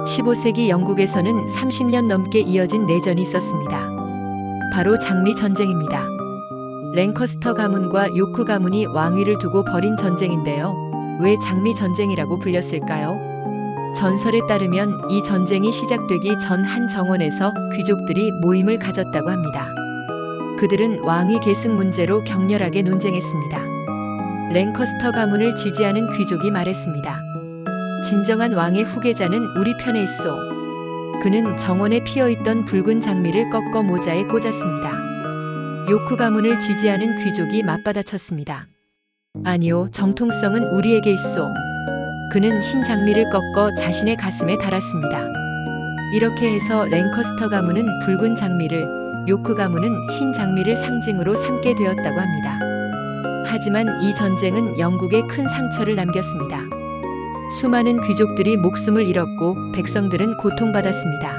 15세기 영국에서는 30년 넘게 이어진 내전이 있었습니다. 바로 장미 전쟁입니다. 랭커스터 가문과 요크 가문이 왕위를 두고 벌인 전쟁인데요. 왜 장미 전쟁이라고 불렸을까요? 전설에 따르면 이 전쟁이 시작되기 전 한 정원에서 귀족들이 모임을 가졌다고 합니다. 그들은 왕위 계승 문제로 격렬하게 논쟁했습니다. 랭커스터 가문을 지지하는 귀족이 말했습니다. 진정한 왕의 후계자는 우리 편에 있소. 그는 정원에 피어있던 붉은 장미를 꺾어 모자에 꽂았습니다. 요크 가문을 지지하는 귀족이 맞받아쳤습니다. 아니요, 정통성은 우리에게 있소. 그는 흰 장미를 꺾어 자신의 가슴에 달았습니다. 이렇게 해서 랭커스터 가문은 붉은 장미를, 요크 가문은 흰 장미를 상징으로 삼게 되었다고 합니다. 하지만 이 전쟁은 영국에 큰 상처를 남겼습니다. 수많은 귀족들이 목숨을 잃었고 백성들은 고통받았습니다.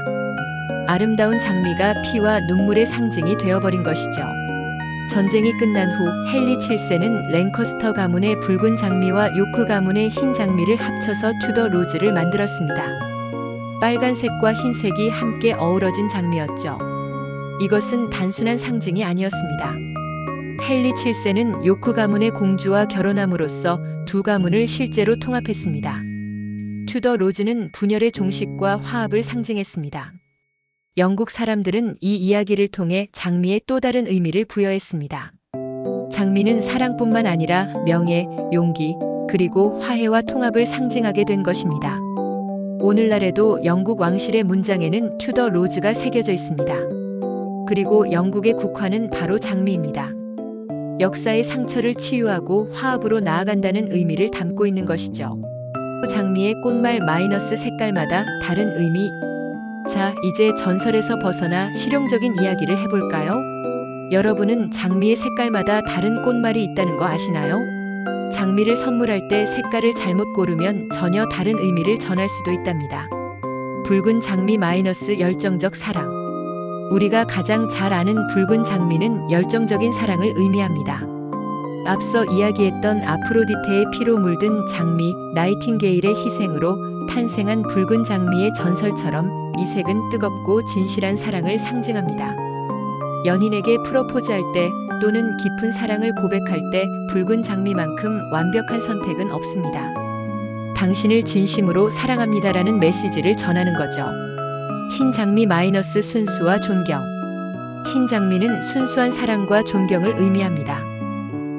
아름다운 장미가 피와 눈물의 상징이 되어버린 것이죠. 전쟁이 끝난 후 헨리 7세는 랭커스터 가문의 붉은 장미와 요크 가문의 흰 장미를 합쳐서 투더 로즈를 만들었습니다. 빨간색과 흰색이 함께 어우러진 장미였죠. 이것은 단순한 상징이 아니었습니다. 헨리 7세는 요크 가문의 공주와 결혼함으로써 두 가문을 실제로 통합했습니다. 투더 로즈는 분열의 종식과 화합을 상징했습니다. 영국 사람들은 이 이야기를 통해 장미에 또 다른 의미를 부여했습니다. 장미는 사랑뿐만 아니라 명예, 용기, 그리고 화해와 통합을 상징하게 된 것입니다. 오늘날에도 영국 왕실의 문장에는 투더 로즈가 새겨져 있습니다. 그리고 영국의 국화는 바로 장미입니다. 역사의 상처를 치유하고 화합으로 나아간다는 의미를 담고 있는 것이죠. 장미의 꽃말 마이너스 색깔마다 다른 의미. 자, 이제 전설에서 벗어나 실용적인 이야기를 해볼까요? 여러분은 장미의 색깔마다 다른 꽃말이 있다는 거 아시나요? 장미를 선물할 때 색깔을 잘못 고르면 전혀 다른 의미를 전할 수도 있답니다. 붉은 장미 마이너스 열정적 사랑. 우리가 가장 잘 아는 붉은 장미는 열정적인 사랑을 의미합니다. 앞서 이야기했던 아프로디테의 피로 물든 장미, 나이팅게일의 희생으로 탄생한 붉은 장미의 전설처럼 이 색은 뜨겁고 진실한 사랑을 상징합니다. 연인에게 프로포즈할 때 또는 깊은 사랑을 고백할 때 붉은 장미만큼 완벽한 선택은 없습니다. 당신을 진심으로 사랑합니다라는 메시지를 전하는 거죠. 흰 장미 마이너스 순수와 존경. 흰 장미는 순수한 사랑과 존경을 의미합니다.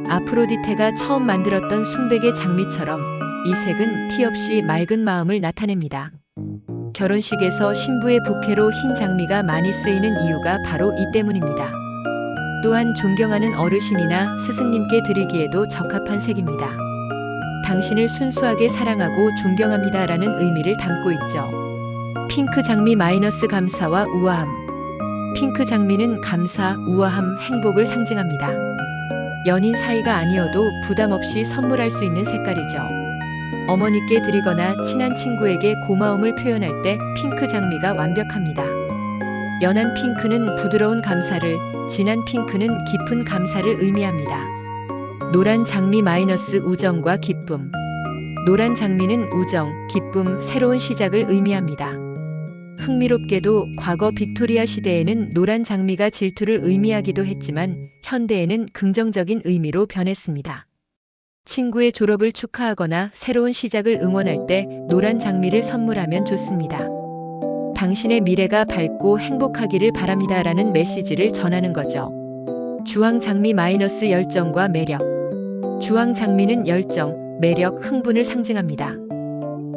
아프로디테가 처음 만들었던 순백의 장미처럼 이 색은 티 없이 맑은 마음을 나타냅니다. 결혼식에서 신부의 부케로 흰 장미가 많이 쓰이는 이유가 바로 이 때문입니다. 또한 존경하는 어르신이나 스승님께 드리기에도 적합한 색입니다. 당신을 순수하게 사랑하고 존경합니다라는 의미를 담고 있죠. 핑크 장미 마이너스 감사와 우아함. 핑크 장미는 감사, 우아함, 행복을 상징합니다. 연인 사이가 아니어도 부담 없이 선물할 수 있는 색깔이죠. 어머니께 드리거나 친한 친구에게 고마움을 표현할 때 핑크 장미가 완벽합니다. 연한 핑크는 부드러운 감사를, 진한 핑크는 깊은 감사를 의미합니다. 노란 장미 마이너스 우정과 기쁨. 노란 장미는 우정, 기쁨, 새로운 시작을 의미합니다. 흥미롭게도 과거 빅토리아 시대에는 노란 장미가 질투를 의미하기도 했지만 현대에는 긍정적인 의미로 변했습니다. 친구의 졸업을 축하하거나 새로운 시작을 응원할 때 노란 장미를 선물하면 좋습니다. 당신의 미래가 밝고 행복하기를 바랍니다라는 메시지를 전하는 거죠. 주황 장미 마이너스 열정과 매력. 주황 장미는 열정, 매력, 흥분을 상징합니다.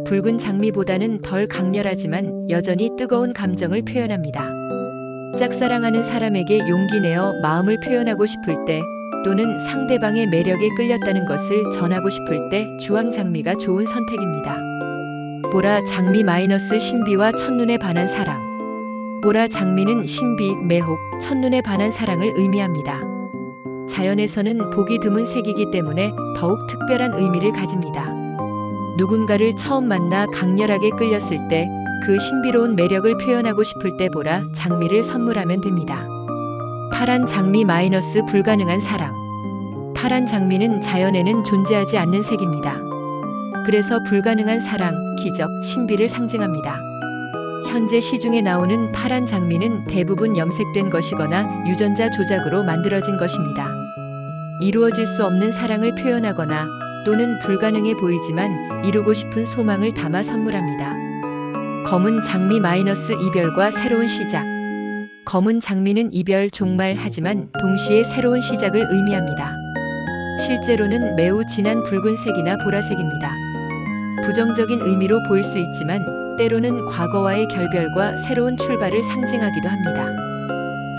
붉은 장미보다는 덜 강렬하지만 여전히 뜨거운 감정을 표현합니다. 짝사랑하는 사람에게 용기 내어 마음을 표현하고 싶을 때 또는 상대방의 매력에 끌렸다는 것을 전하고 싶을 때 주황 장미가 좋은 선택입니다. 보라 장미 마이너스 신비와 첫눈에 반한 사랑. 보라 장미는 신비, 매혹, 첫눈에 반한 사랑을 의미합니다. 자연에서는 보기 드문 색이기 때문에 더욱 특별한 의미를 가집니다. 누군가를 처음 만나 강렬하게 끌렸을 때 그 신비로운 매력을 표현하고 싶을 때 보라 장미를 선물하면 됩니다. 파란 장미 마이너스 불가능한 사랑. 파란 장미는 자연에는 존재하지 않는 색입니다. 그래서 불가능한 사랑, 기적, 신비를 상징합니다. 현재 시중에 나오는 파란 장미는 대부분 염색된 것이거나 유전자 조작으로 만들어진 것입니다. 이루어질 수 없는 사랑을 표현하거나 또는 불가능해 보이지만 이루고 싶은 소망을 담아 선물합니다. 검은 장미 마이너스 이별과 새로운 시작. 검은 장미는 이별, 종말 하지만 동시에 새로운 시작을 의미합니다. 실제로는 매우 진한 붉은색이나 보라색입니다. 부정적인 의미로 보일 수 있지만 때로는 과거와의 결별과 새로운 출발을 상징하기도 합니다.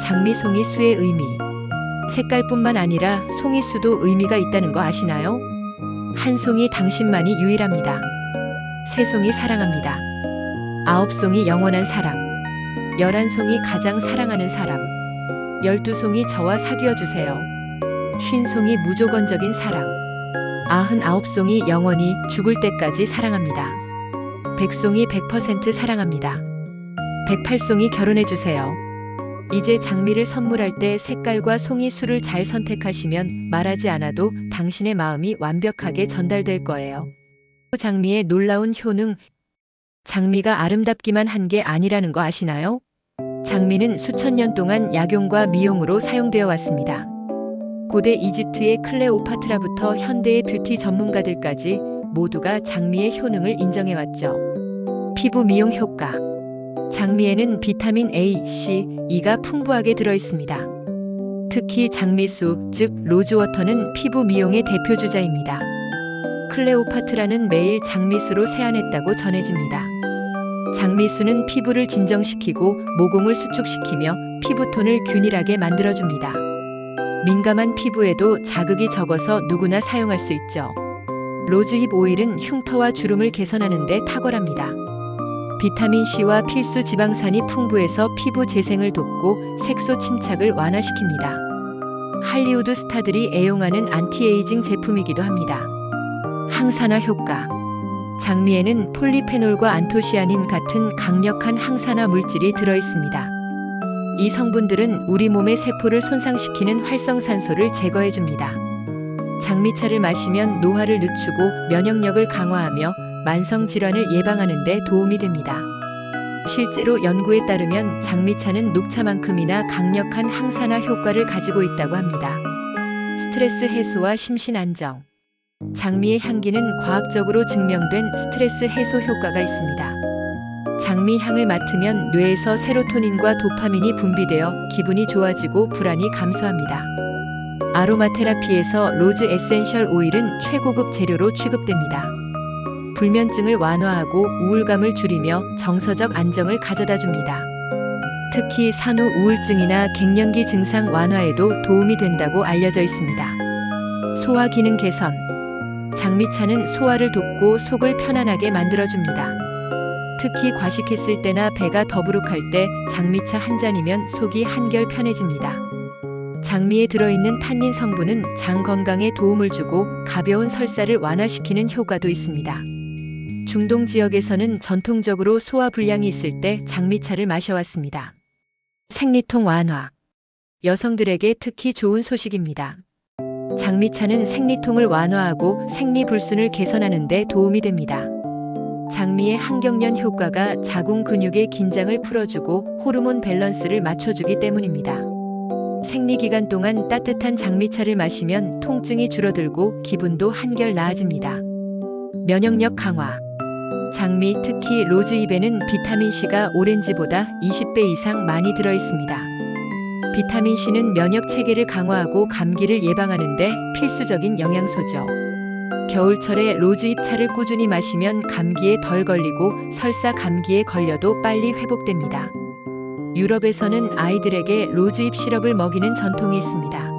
장미 송이수의 의미. 색깔뿐만 아니라 송이수도 의미가 있다는 거 아시나요? 한 송이 당신만이 유일합니다. 세 송이 사랑합니다. 9송이 영원한 사랑. 11송이 가장 사랑하는 사람. 12송이 저와 사귀어 주세요. 50송이 무조건적인 사랑. 99송이 영원히 죽을 때까지 사랑합니다. 100송이 100% 사랑합니다. 108송이 결혼해 주세요. 이제 장미를 선물할 때 색깔과 송이 수를 잘 선택하시면 말하지 않아도 당신의 마음이 완벽하게 전달될 거예요. 장미의 놀라운 효능. 장미가 아름답기만 한 게 아니라는 거 아시나요? 장미는 수천 년 동안 약용과 미용으로 사용되어 왔습니다. 고대 이집트의 클레오파트라부터 현대의 뷰티 전문가들까지 모두가 장미의 효능을 인정해왔죠. 피부 미용 효과. 장미에는 비타민 A, C, E가 풍부하게 들어있습니다. 특히 장미수, 즉 로즈워터는 피부 미용의 대표주자입니다. 클레오파트라는 매일 장미수로 세안했다고 전해집니다. 장미수는 피부를 진정시키고 모공을 수축시키며 피부톤을 균일하게 만들어줍니다. 민감한 피부에도 자극이 적어서 누구나 사용할 수 있죠. 로즈힙 오일은 흉터와 주름을 개선하는 데 탁월합니다. 비타민C와 필수 지방산이 풍부해서 피부 재생을 돕고 색소 침착을 완화시킵니다. 할리우드 스타들이 애용하는 안티에이징 제품이기도 합니다. 항산화 효과. 장미에는 폴리페놀과 안토시아닌 같은 강력한 항산화 물질이 들어있습니다. 이 성분들은 우리 몸의 세포를 손상시키는 활성산소를 제거해줍니다. 장미차를 마시면 노화를 늦추고 면역력을 강화하며 만성질환을 예방하는 데 도움이 됩니다. 실제로 연구에 따르면 장미차는 녹차만큼이나 강력한 항산화 효과를 가지고 있다고 합니다. 스트레스 해소와 심신 안정. 장미의 향기는 과학적으로 증명된 스트레스 해소 효과가 있습니다. 장미 향을 맡으면 뇌에서 세로토닌과 도파민이 분비되어 기분이 좋아지고 불안이 감소합니다. 아로마 테라피에서 로즈 에센셜 오일은 최고급 재료로 취급됩니다. 불면증을 완화하고 우울감을 줄이며 정서적 안정을 가져다 줍니다. 특히 산후 우울증이나 갱년기 증상 완화에도 도움이 된다고 알려져 있습니다. 소화 기능 개선. 장미차는 소화를 돕고 속을 편안하게 만들어줍니다. 특히 과식했을 때나 배가 더부룩할 때 장미차 한 잔이면 속이 한결 편해집니다. 장미에 들어있는 탄닌 성분은 장 건강에 도움을 주고 가벼운 설사를 완화시키는 효과도 있습니다. 중동 지역에서는 전통적으로 소화 불량이 있을 때 장미차를 마셔왔습니다. 생리통 완화. 여성들에게 특히 좋은 소식입니다. 장미차는 생리통을 완화하고 생리불순을 개선하는 데 도움이 됩니다. 장미의 항경련 효과가 자궁 근육의 긴장을 풀어주고 호르몬 밸런스를 맞춰주기 때문입니다. 생리기간 동안 따뜻한 장미차를 마시면 통증이 줄어들고 기분도 한결 나아집니다. 면역력 강화. 장미, 특히 로즈잎에는 비타민C가 오렌지보다 20배 이상 많이 들어있습니다. 비타민C는 면역 체계를 강화하고 감기를 예방하는 데 필수적인 영양소죠. 겨울철에 로즈잎 차를 꾸준히 마시면 감기에 덜 걸리고 설사 감기에 걸려도 빨리 회복됩니다. 유럽에서는 아이들에게 로즈잎 시럽을 먹이는 전통이 있습니다.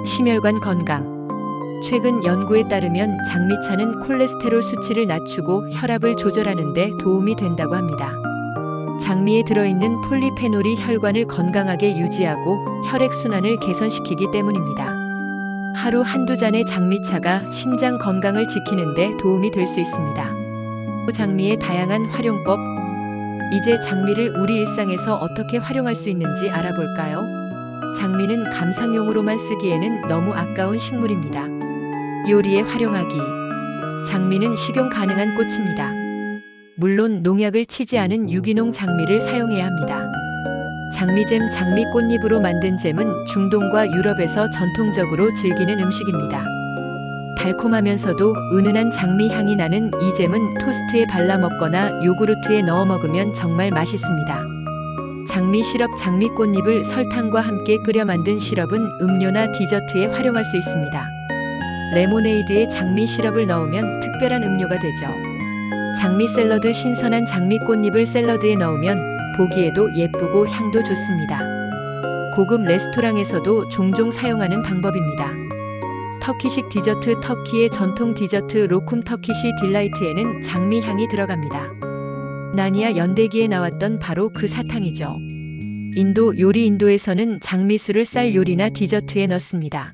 심혈관 건강. 최근 연구에 따르면 장미차는 콜레스테롤 수치를 낮추고 혈압을 조절하는 데 도움이 된다고 합니다. 장미에 들어있는 폴리페놀이 혈관을 건강하게 유지하고 혈액순환을 개선시키기 때문입니다. 하루 한두 잔의 장미차가 심장 건강을 지키는 데 도움이 될 수 있습니다. 장미의 다양한 활용법. 이제 장미를 우리 일상에서 어떻게 활용할 수 있는지 알아볼까요? 장미는 감상용으로만 쓰기에는 너무 아까운 식물입니다. 요리에 활용하기. 장미는 식용 가능한 꽃입니다. 물론 농약을 치지 않은 유기농 장미를 사용해야 합니다. 장미잼, 장미 꽃잎으로 만든 잼은 중동과 유럽에서 전통적으로 즐기는 음식입니다. 달콤하면서도 은은한 장미 향이 나는 이 잼은 토스트에 발라 먹거나 요구르트에 넣어 먹으면 정말 맛있습니다. 장미 시럽. 장미 꽃잎을 설탕과 함께 끓여 만든 시럽은 음료나 디저트에 활용할 수 있습니다. 레모네이드에 장미 시럽을 넣으면 특별한 음료가 되죠. 장미 샐러드. 신선한 장미 꽃잎을 샐러드에 넣으면 보기에도 예쁘고 향도 좋습니다. 고급 레스토랑에서도 종종 사용하는 방법입니다. 터키식 디저트. 터키의 전통 디저트 로쿰 터키시 딜라이트에는 장미 향이 들어갑니다. 나니아 연대기에 나왔던 바로 그 사탕이죠. 인도 요리. 인도에서는 장미수를 쌀 요리나 디저트에 넣습니다.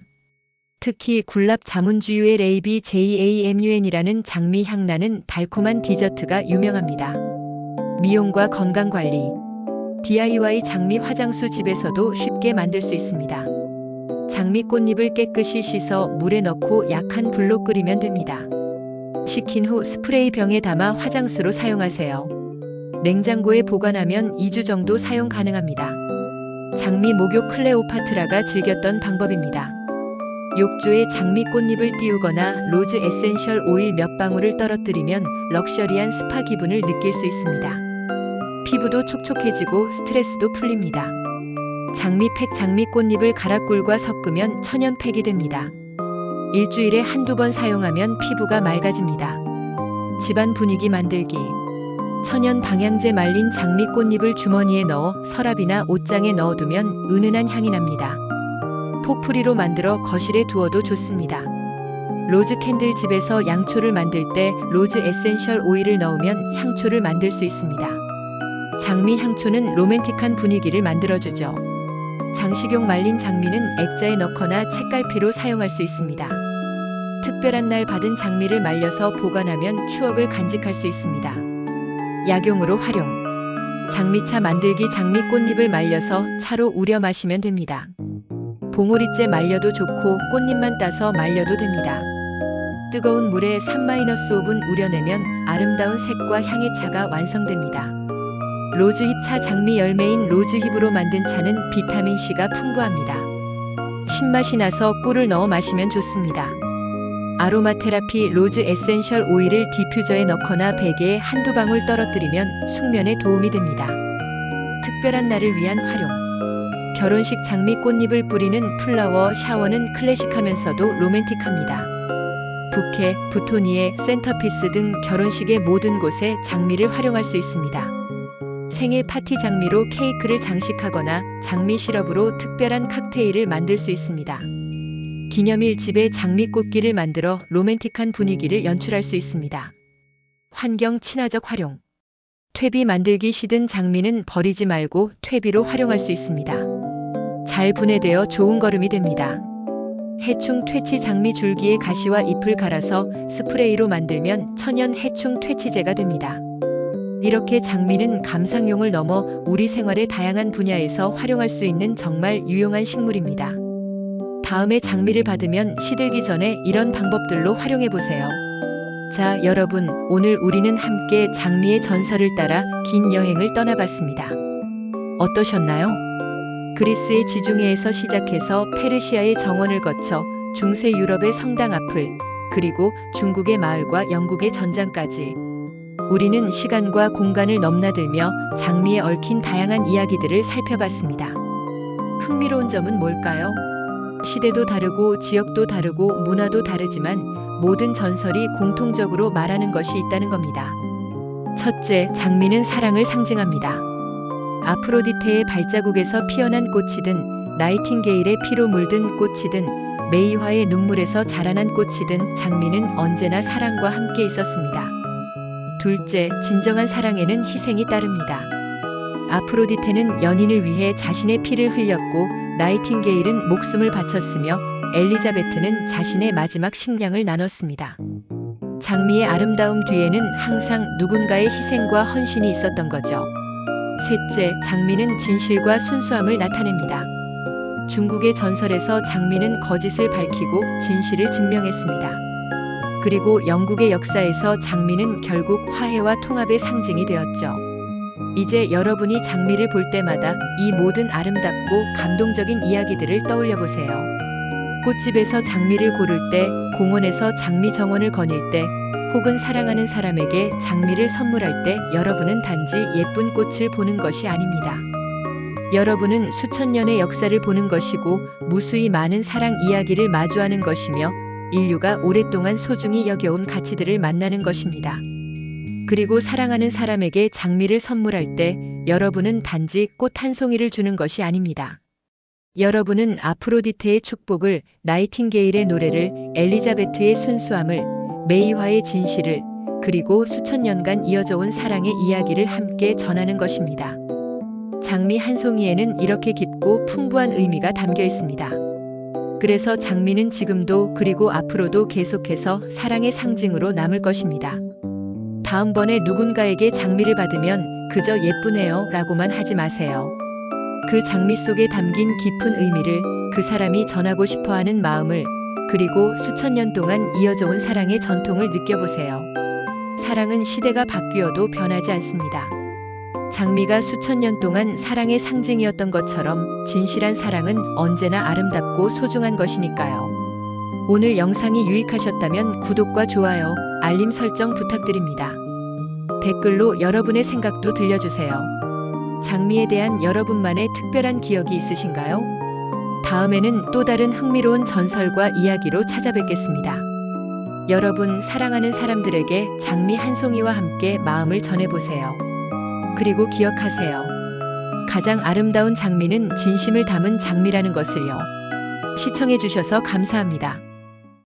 특히 굴랍 자문주유의 레이비 JAMUN이라는 장미 향 나는 달콤한 디저트가 유명합니다. 미용과 건강관리. DIY 장미 화장수. 집에서도 쉽게 만들 수 있습니다. 장미 꽃잎을 깨끗이 씻어 물에 넣고 약한 불로 끓이면 됩니다. 식힌 후 스프레이 병에 담아 화장수로 사용하세요. 냉장고에 보관하면 2주 정도 사용 가능합니다. 장미 목욕. 클레오파트라가 즐겼던 방법입니다. 욕조에 장미 꽃잎을 띄우거나 로즈 에센셜 오일 몇 방울을 떨어뜨리면 럭셔리한 스파 기분을 느낄 수 있습니다. 피부도 촉촉해지고 스트레스도 풀립니다. 장미팩. 장미 꽃잎을 가락꿀과 섞으면 천연팩이 됩니다. 일주일에 한두 번 사용하면 피부가 맑아집니다. 집안 분위기 만들기. 천연 방향제. 말린 장미 꽃잎을 주머니에 넣어 서랍이나 옷장에 넣어두면 은은한 향이 납니다. 포프리로 만들어 거실에 두어도 좋습니다. 로즈 캔들. 집에서 양초를 만들 때 로즈 에센셜 오일을 넣으면 향초를 만들 수 있습니다. 장미 향초는 로맨틱한 분위기를 만들어주죠. 장식용. 말린 장미는 액자에 넣거나 책갈피로 사용할 수 있습니다. 특별한 날 받은 장미를 말려서 보관하면 추억을 간직할 수 있습니다. 약용으로 활용. 장미차 만들기. 장미 꽃잎을 말려서 차로 우려 마시면 됩니다. 봉오리째. 말려도 좋고 꽃잎만 따서 말려도 됩니다. 뜨거운 물에 3-5분 우려내면 아름다운 색과 향의 차가 완성됩니다. 로즈잎 차. 장미 열매인 로즈잎으로 만든 차는 비타민C가 풍부합니다. 신맛이 나서 꿀을 넣어 마시면 좋습니다. 아로마 테라피. 로즈 에센셜 오일을 디퓨저에 넣거나 베개에 한두 방울 떨어뜨리면 숙면에 도움이 됩니다. 특별한 날을 위한 활용. 결혼식. 장미 꽃잎을 뿌리는 플라워 샤워는 클래식하면서도 로맨틱합니다. 부케, 부토니에, 센터피스 등 결혼식의 모든 곳에 장미를 활용할 수 있습니다. 생일 파티. 장미로 케이크를 장식하거나 장미 시럽으로 특별한 칵테일을 만들 수 있습니다. 기념일. 집에 장미 꽃길을 만들어 로맨틱한 분위기를 연출할 수 있습니다. 환경 친화적 활용. 퇴비 만들기 시든 장미는 버리지 말고 퇴비로 활용할 수 있습니다. 잘 분해되어 좋은 거름이 됩니다. 해충 퇴치 장미 줄기에 가시와 잎을 갈아서 스프레이로 만들면 천연 해충 퇴치제가 됩니다. 이렇게 장미는 감상용을 넘어 우리 생활의 다양한 분야에서 활용할 수 있는 정말 유용한 식물입니다. 다음에 장미를 받으면 시들기 전에 이런 방법들로 활용해 보세요. 자, 여러분, 오늘 우리는 함께 장미의 전설을 따라 긴 여행을 떠나봤습니다. 어떠셨나요? 그리스의 지중해에서 시작해서 페르시아의 정원을 거쳐 중세 유럽의 성당 앞을, 그리고 중국의 마을과 영국의 전장까지 우리는 시간과 공간을 넘나들며 장미에 얽힌 다양한 이야기들을 살펴봤습니다. 흥미로운 점은 뭘까요? 시대도 다르고 지역도 다르고 문화도 다르지만 모든 전설이 공통적으로 말하는 것이 있다는 겁니다. 첫째, 장미는 사랑을 상징합니다. 아프로디테의 발자국에서 피어난 꽃이든 나이팅게일의 피로 물든 꽃이든 메이화의 눈물에서 자라난 꽃이든 장미는 언제나 사랑과 함께 있었습니다. 둘째, 진정한 사랑에는 희생이 따릅니다. 아프로디테는 연인을 위해 자신의 피를 흘렸고 나이팅게일은 목숨을 바쳤으며 엘리자베트는 자신의 마지막 식량을 나눴습니다. 장미의 아름다움 뒤에는 항상 누군가의 희생과 헌신이 있었던 거죠. 셋째, 장미는 진실과 순수함을 나타냅니다. 중국의 전설에서 장미는 거짓을 밝히고 진실을 증명했습니다. 그리고 영국의 역사에서 장미는 결국 화해와 통합의 상징이 되었죠. 이제 여러분이 장미를 볼 때마다 이 모든 아름답고 감동적인 이야기들을 떠올려 보세요. 꽃집에서 장미를 고를 때, 공원에서 장미 정원을 거닐 때, 혹은 사랑하는 사람에게 장미를 선물할 때 여러분은 단지 예쁜 꽃을 보는 것이 아닙니다. 여러분은 수천 년의 역사를 보는 것이고 무수히 많은 사랑 이야기를 마주하는 것이며 인류가 오랫동안 소중히 여겨온 가치들을 만나는 것입니다. 그리고 사랑하는 사람에게 장미를 선물할 때 여러분은 단지 꽃 한 송이를 주는 것이 아닙니다. 여러분은 아프로디테의 축복을, 나이팅게일의 노래를, 엘리자베트의 순수함을, 메이화의 진실을, 그리고 수천 년간 이어져 온 사랑의 이야기를 함께 전하는 것입니다. 장미 한 송이에는 이렇게 깊고 풍부한 의미가 담겨 있습니다. 그래서 장미는 지금도 그리고 앞으로도 계속해서 사랑의 상징으로 남을 것입니다. 다음번에 누군가에게 장미를 받으면 그저 예쁘네요 라고만 하지 마세요. 그 장미 속에 담긴 깊은 의미를, 그 사람이 전하고 싶어 하는 마음을, 그리고 수천 년 동안 이어져 온 사랑의 전통을 느껴보세요. 사랑은 시대가 바뀌어도 변하지 않습니다. 장미가 수천 년 동안 사랑의 상징이었던 것처럼 진실한 사랑은 언제나 아름답고 소중한 것이니까요. 오늘 영상이 유익하셨다면 구독과 좋아요, 알림 설정 부탁드립니다. 댓글로 여러분의 생각도 들려주세요. 장미에 대한 여러분만의 특별한 기억이 있으신가요? 다음에는 또 다른 흥미로운 전설과 이야기로 찾아뵙겠습니다. 여러분, 사랑하는 사람들에게 장미 한 송이와 함께 마음을 전해보세요. 그리고 기억하세요. 가장 아름다운 장미는 진심을 담은 장미라는 것을요. 시청해주셔서 감사합니다.